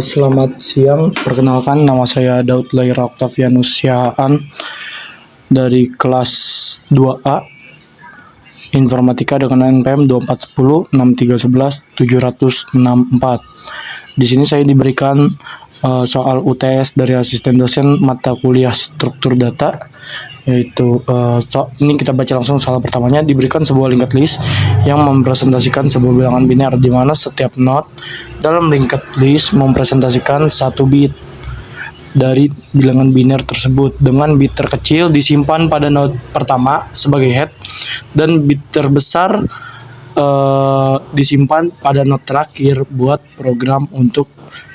Selamat siang. Perkenalkan, nama saya Daud Laira Octavianus Siahaan dari kelas 2A Informatika dengan NPM 2410 6311 764. Di sini saya diberikan soal UTS dari asisten dosen mata kuliah struktur data, yaitu ini kita baca langsung. Soal pertamanya, diberikan sebuah linked list yang mempresentasikan sebuah bilangan biner di mana setiap node dalam linked list mempresentasikan satu bit dari bilangan biner tersebut, dengan bit terkecil disimpan pada node pertama sebagai head dan bit terbesar disimpan pada node terakhir buat program untuk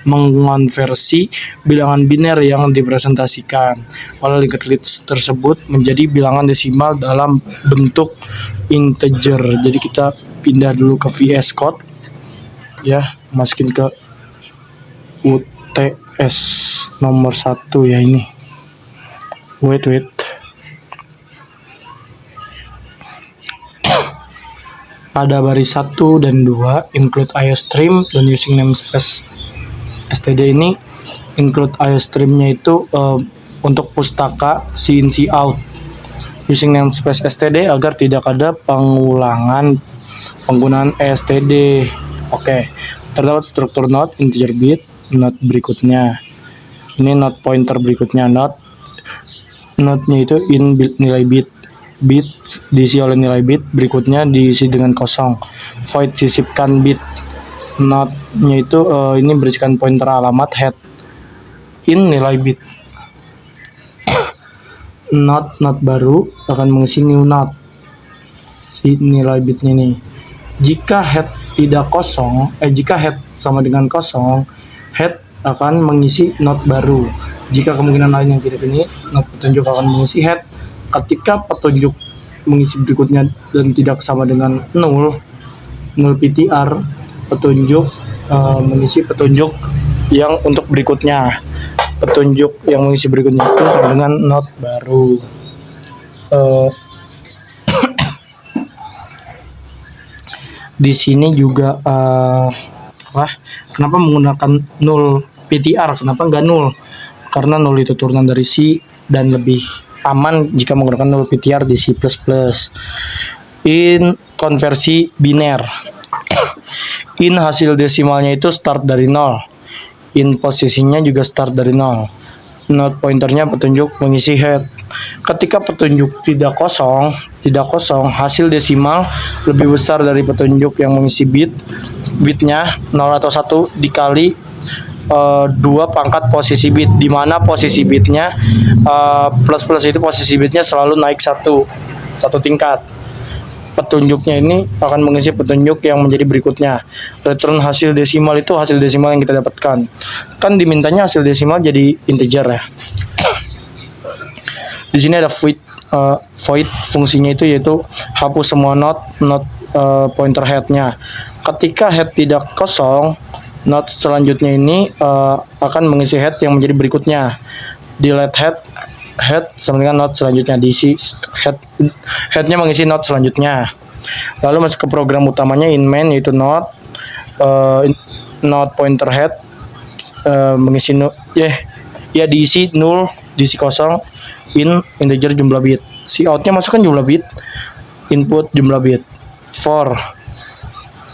mengonversi bilangan biner yang dipresentasikan oleh linked list tersebut menjadi bilangan desimal dalam bentuk integer. Jadi kita pindah dulu ke VS Code ya, masukin ke UTS nomor 1 ya, ini wait pada baris 1 dan 2 include IOStream dan using namespace std. Ini include IOStream-nya itu untuk pustaka see in see out, using namespace std agar tidak ada pengulangan penggunaan std. Oke. Terdapat struktur node integer bit, node berikutnya ini node pointer berikutnya, node-nya itu in nilai bit diisi oleh nilai bit, berikutnya diisi dengan kosong, void sisipkan bit. Node-nya itu ini berisikan pointer alamat head in nilai bit. Node baru akan mengisi new node si nilai bitnya nih. Jika head tidak kosong, jika head sama dengan kosong, head akan mengisi node baru. Jika kemungkinan lain yang tidak ini, node petunjuk akan mengisi head. Ketika petunjuk mengisi berikutnya dan tidak sama dengan 0 PTR, petunjuk mengisi petunjuk yang untuk berikutnya. Petunjuk yang mengisi berikutnya itu sama dengan node baru. Di sini juga kenapa menggunakan 0 PTR? Kenapa nggak 0? Karena 0 itu turunan dari C dan lebih aman jika menggunakan 0 PTR di C++. In konversi biner, in hasil desimalnya itu start dari 0, in posisinya juga start dari 0. Node pointernya petunjuk mengisi head. Ketika petunjuk tidak kosong, hasil desimal lebih besar dari petunjuk yang mengisi bitnya 0 atau 1 dikali 2 pangkat posisi bit, di mana posisi bitnya plus itu posisi bitnya selalu naik satu tingkat. Petunjuknya ini akan mengisi petunjuk yang menjadi berikutnya. Return hasil desimal itu hasil desimal yang kita dapatkan. Kan dimintanya hasil desimal jadi integer ya. Di sini ada void fungsinya itu yaitu hapus semua node pointer headnya. Ketika head tidak kosong, node selanjutnya ini akan mengisi head yang menjadi berikutnya. Delete head sama dengan node selanjutnya, diisi headnya mengisi node selanjutnya. Lalu masuk ke program utamanya in main, yaitu node pointer head mengisi diisi 0, diisi kosong, in integer jumlah bit. Si outnya masukkan jumlah bit, input jumlah bit. For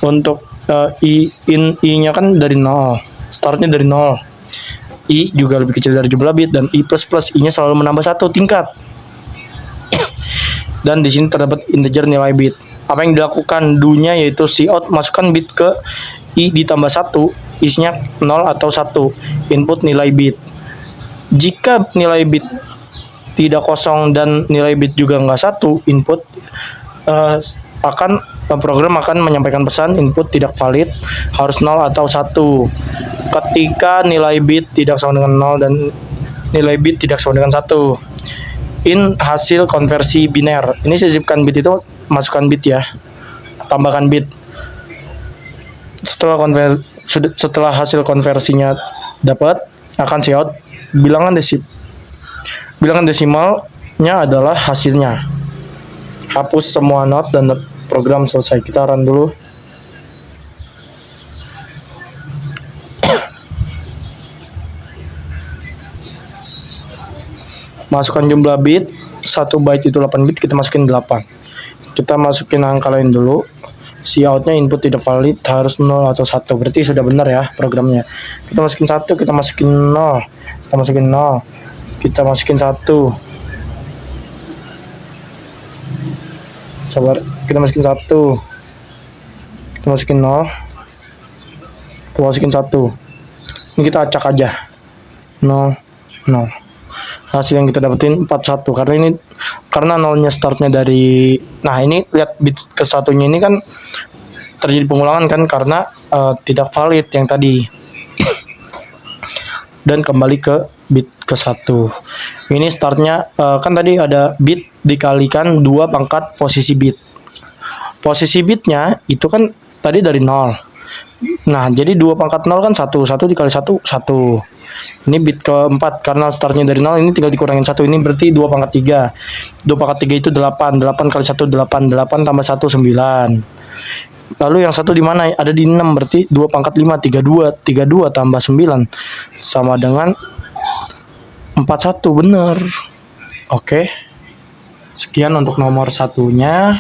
untuk i-nya kan dari 0, startnya dari 0. I juga lebih kecil dari jumlah bit, dan i++ i-nya selalu menambah 1 tingkat. Dan di sini terdapat integer nilai bit. Apa yang dilakukan do-nya yaitu cout masukkan bit ke i ditambah 1, isinya 0 atau 1, input nilai bit. Jika nilai bit tidak kosong dan nilai bit juga enggak 1, input program akan menyampaikan pesan input tidak valid, harus 0 atau 1. Ketika nilai bit tidak sama dengan 0 dan nilai bit tidak sama dengan 1, in hasil konversi biner. Ini sisipkan bit itu masukkan bit ya, tambahkan bit. Setelah hasil konversinya dapat, akan cout bilangan desimalnya adalah hasilnya. Hapus semua node dan program selesai. Kita run dulu. Masukkan jumlah bit, 1 byte itu 8 bit, kita masukin 8. Kita masukin angka lain dulu. Cout-nya input tidak valid, harus 0 atau 1. Berarti sudah benar ya programnya. Kita masukin 1, kita masukin 0. Kita masukin 0. Kita masukin 1. Sabar, kita masukin 1. Kita masukin 0. Kita masukin 1. Ini kita acak aja. 0, 0. Hasil yang kita dapetin 41 karena nolnya startnya dari, nah ini lihat bit ke satunya ini kan terjadi pengulangan kan karena tidak valid yang tadi dan kembali ke bit ke 1. Ini startnya kan tadi ada bit dikalikan 2 pangkat posisi bit. Posisi bitnya itu kan tadi dari 0. Nah jadi 2 pangkat 0 kan 1 dikali 1 1. Ini bit keempat karena startnya dari 0, ini tinggal dikurangin 1, ini berarti 2 pangkat 3. 2 pangkat 3 itu 8. 8 kali 1 8. 8 tambah 1 9. Lalu yang satu di mana? Ada di 6, berarti 2 pangkat 5 32. 32 tambah 9 sama dengan 41, bener. Oke. Sekian untuk nomor satunya.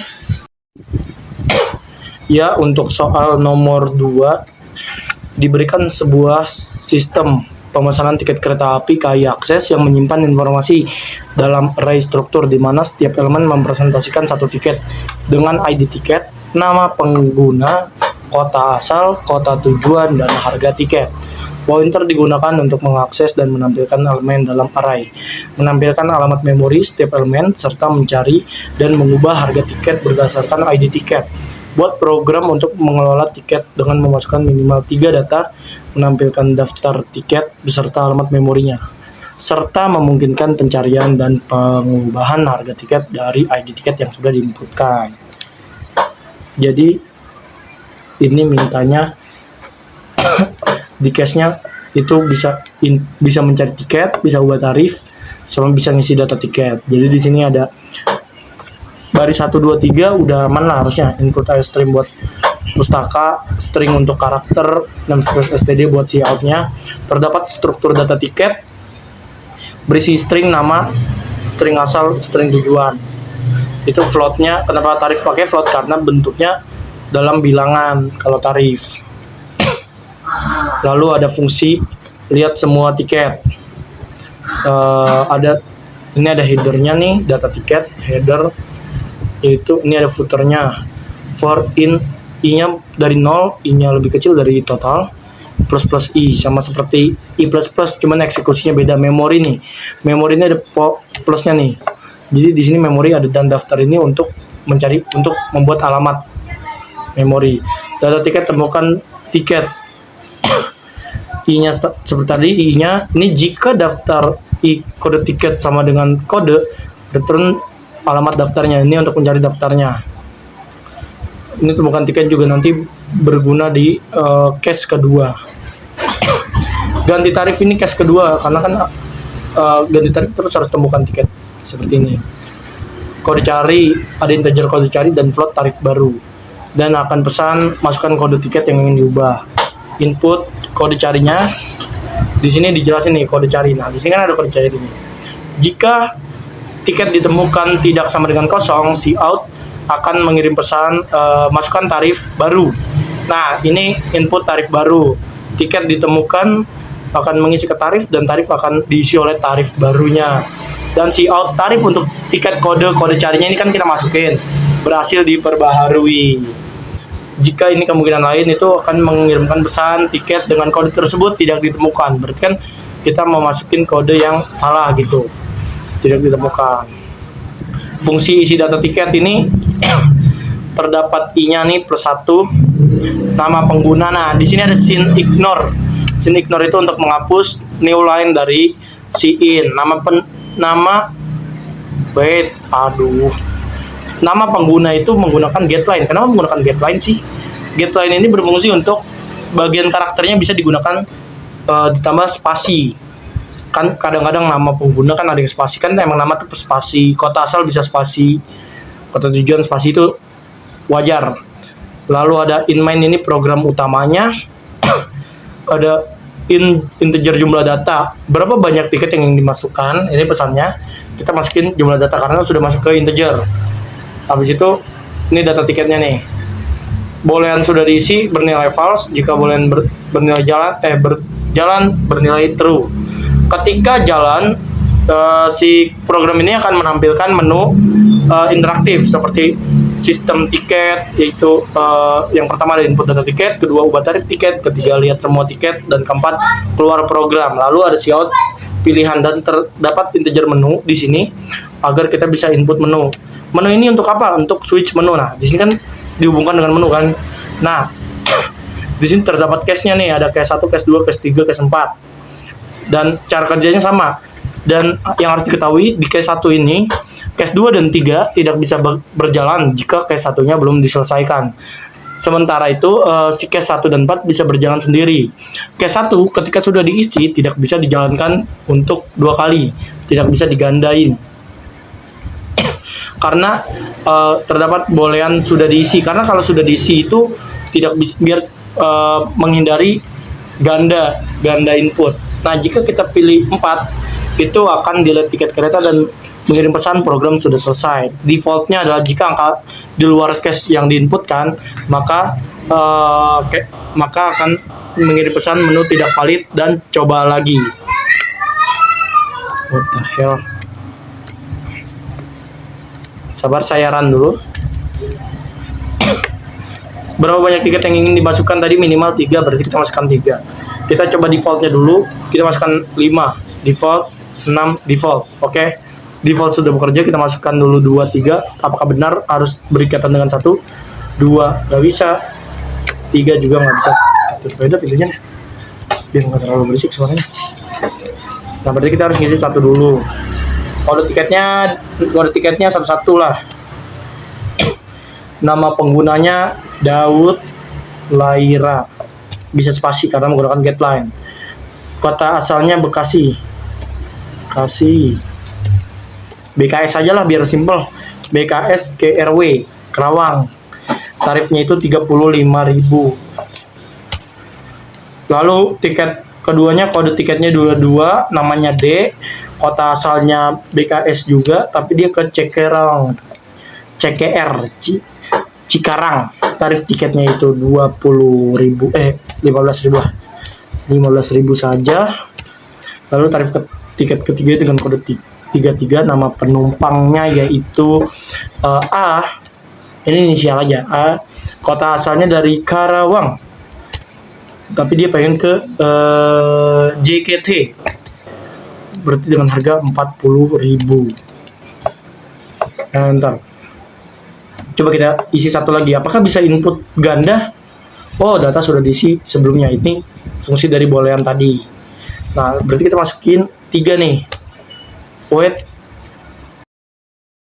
Ya, untuk soal nomor 2 diberikan sebuah sistem pemesanan tiket kereta api KAI Akses yang menyimpan informasi dalam array struktur di mana setiap elemen mempresentasikan satu tiket dengan ID tiket, nama pengguna, kota asal, kota tujuan, dan harga tiket. Pointer digunakan untuk mengakses dan menampilkan elemen dalam array, menampilkan alamat memori setiap elemen, serta mencari dan mengubah harga tiket berdasarkan ID tiket. Buat program untuk mengelola tiket dengan memasukkan minimal 3 data, menampilkan daftar tiket beserta alamat memorinya, serta memungkinkan pencarian dan pengubahan harga tiket dari ID tiket yang sudah diinputkan. Jadi ini mintanya di case-nya itu bisa mencari tiket, bisa ubah tarif, sama bisa ngisi data tiket. Jadi di sini ada baris 1 2 3 udah aman lah harusnya. Input string buat pustaka, string untuk karakter, dan std buat cout-nya. Terdapat struktur data tiket berisi string nama, string asal, string tujuan. Itu float-nya. Kenapa tarif pakai float? Karena bentuknya dalam bilangan kalau tarif. Lalu ada fungsi lihat semua tiket. Ini ada headernya nih, data tiket header. Yaitu ini ada footernya. For in i-nya dari 0, i-nya lebih kecil dari total, plus i sama seperti i++, cuman eksekusinya beda. Memori nih, memori ini ada plusnya nih. Jadi di sini memori ada, dan daftar ini untuk membuat alamat memori. Data tiket temukan tiket. I-nya seperti tadi, i-nya ini jika daftar kode tiket sama dengan kode, return alamat daftarnya. Ini untuk mencari daftarnya. Ini temukan tiket juga nanti berguna di case kedua. Ganti tarif ini case kedua karena kan ganti tarif terus harus temukan tiket seperti ini. Kode cari, ada integer kode cari dan float tarif baru. Dan akan pesan masukkan kode tiket yang ingin diubah. Input kode carinya. Di sini dijelasin nih kode cari. Nah, di sini kan ada kode cari ini. Jika tiket ditemukan tidak sama dengan kosong, cout akan mengirim pesan masukkan tarif baru. Nah, ini input tarif baru. Tiket ditemukan akan mengisi ke tarif dan tarif akan diisi oleh tarif barunya. Dan cout tarif untuk tiket kode carinya ini kan kita masukin berhasil diperbaharui. Jika ini kemungkinan lain itu akan mengirimkan pesan tiket dengan kode tersebut tidak ditemukan. Berarti kan kita mau masukin kode yang salah gitu. Tidak ditemukan. Fungsi isi data tiket ini terdapat i-nya nih +1, nama pengguna. Nah, di sini ada sin ignore. Sin ignore itu untuk menghapus new line dari si in. Nama pengguna itu menggunakan getLine. Kenapa menggunakan getLine sih? GetLine ini berfungsi untuk bagian karakternya bisa digunakan ditambah spasi. Kan kadang-kadang nama pengguna kan ada yang spasi, kan emang nama tuh spasi. Kota asal bisa spasi, kota tujuan spasi, itu wajar. Lalu ada in main, ini program utamanya. Ada integer jumlah data. Berapa banyak tiket yang ingin dimasukkan? Ini pesannya. Kita masukin jumlah data karena sudah masuk ke integer. Habis itu ini data tiketnya nih. Bolehan sudah diisi bernilai false, jika bolehan bernilai berjalan bernilai true. Ketika jalan, si program ini akan menampilkan menu interaktif seperti sistem tiket, yaitu yang pertama ada input data tiket, kedua ubah tarif tiket, ketiga lihat semua tiket, dan keempat keluar program. Lalu ada siaut pilihan dan terdapat integer menu di sini agar kita bisa input menu. Menu ini untuk apa? Untuk switch menu. Nah, di sini kan dihubungkan dengan menu kan. Nah, di sini terdapat case-nya nih, ada case 1, case 2, case 3, case 4. Dan cara kerjanya sama. Dan yang harus diketahui di case 1 ini, case 2 dan 3 tidak bisa berjalan jika case 1-nya belum diselesaikan. Sementara itu, si case 1 dan 4 bisa berjalan sendiri. Case 1 ketika sudah diisi tidak bisa dijalankan untuk 2 kali, tidak bisa digandain. Karena terdapat bolehan sudah diisi. Karena kalau sudah diisi itu tidak bisa, biar menghindari ganda input. Nah, jika kita pilih 4, itu akan delete tiket kereta dan mengirim pesan program sudah selesai. Defaultnya adalah jika angka di luar case yang diinputkan, maka akan mengirim pesan menu tidak valid dan coba lagi. What the hell? Sabar, saya run dulu. Berapa banyak tiket yang ingin dimasukkan tadi? Minimal 3, berarti kita masukkan 3. Kita coba defaultnya dulu, kita masukkan 5 default, 6 default. Oke, default sudah bekerja, kita masukkan dulu 2, 3. Apakah benar harus berikatan dengan 1? 2 nggak bisa, 3 juga nggak bisa. Beda pilihnya nih, biar nggak terlalu berisik suaranya. Nah, berarti kita harus ngisi 1 dulu. Kode tiketnya satu-satu lah. Nama penggunanya Daud Laira, bisa spasi karena menggunakan getline. Kota asalnya Bekasi. BKS aja lah biar simple. BKS KRW Kerawang. Tarifnya itu 35.000. Lalu tiket keduanya, kode tiketnya 22, namanya D. Kota asalnya BKS juga, tapi dia ke Cikarang. Cikarang. Tarif tiketnya itu 15.000 saja. Lalu tarif tiket ketiga dengan kode 33, nama penumpangnya yaitu A. Ini inisial aja, A. Kota asalnya dari Karawang, tapi dia pengen ke JKT. Berarti dengan harga 40.000. Nah, ntar coba kita isi satu lagi. Apakah bisa input ganda? Oh, data sudah diisi sebelumnya. Ini fungsi dari bolehan tadi. Nah, berarti kita masukin 3 nih. Wait.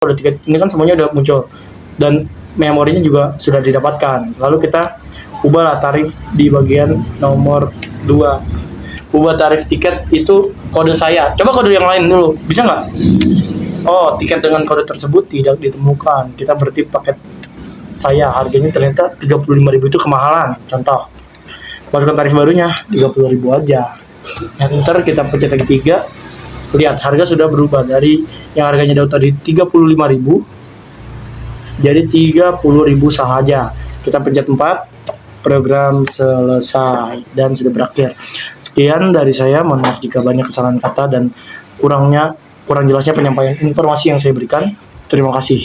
Udah 3. Ini kan semuanya udah muncul. Dan memorinya juga sudah didapatkan. Lalu kita ubahlah tarif di bagian nomor 2. Ubah tarif tiket itu kode saya. Coba kode yang lain dulu. Bisa nggak? Oh, tiket dengan kode tersebut tidak ditemukan. Kita berarti paket saya. Harganya ternyata 35.000 itu kemahalan. Contoh. Masukkan tarif barunya 30.000 aja. Enter, kita pencet lagi 3. Lihat, harga sudah berubah dari yang harganya Daud tadi 35.000 jadi 30.000 saja. Kita pencet 4. Program selesai dan sudah berakhir. Sekian dari saya. Mohon maaf jika banyak kesalahan kata dan kurang jelasnya penyampaian informasi yang saya berikan. Terima kasih.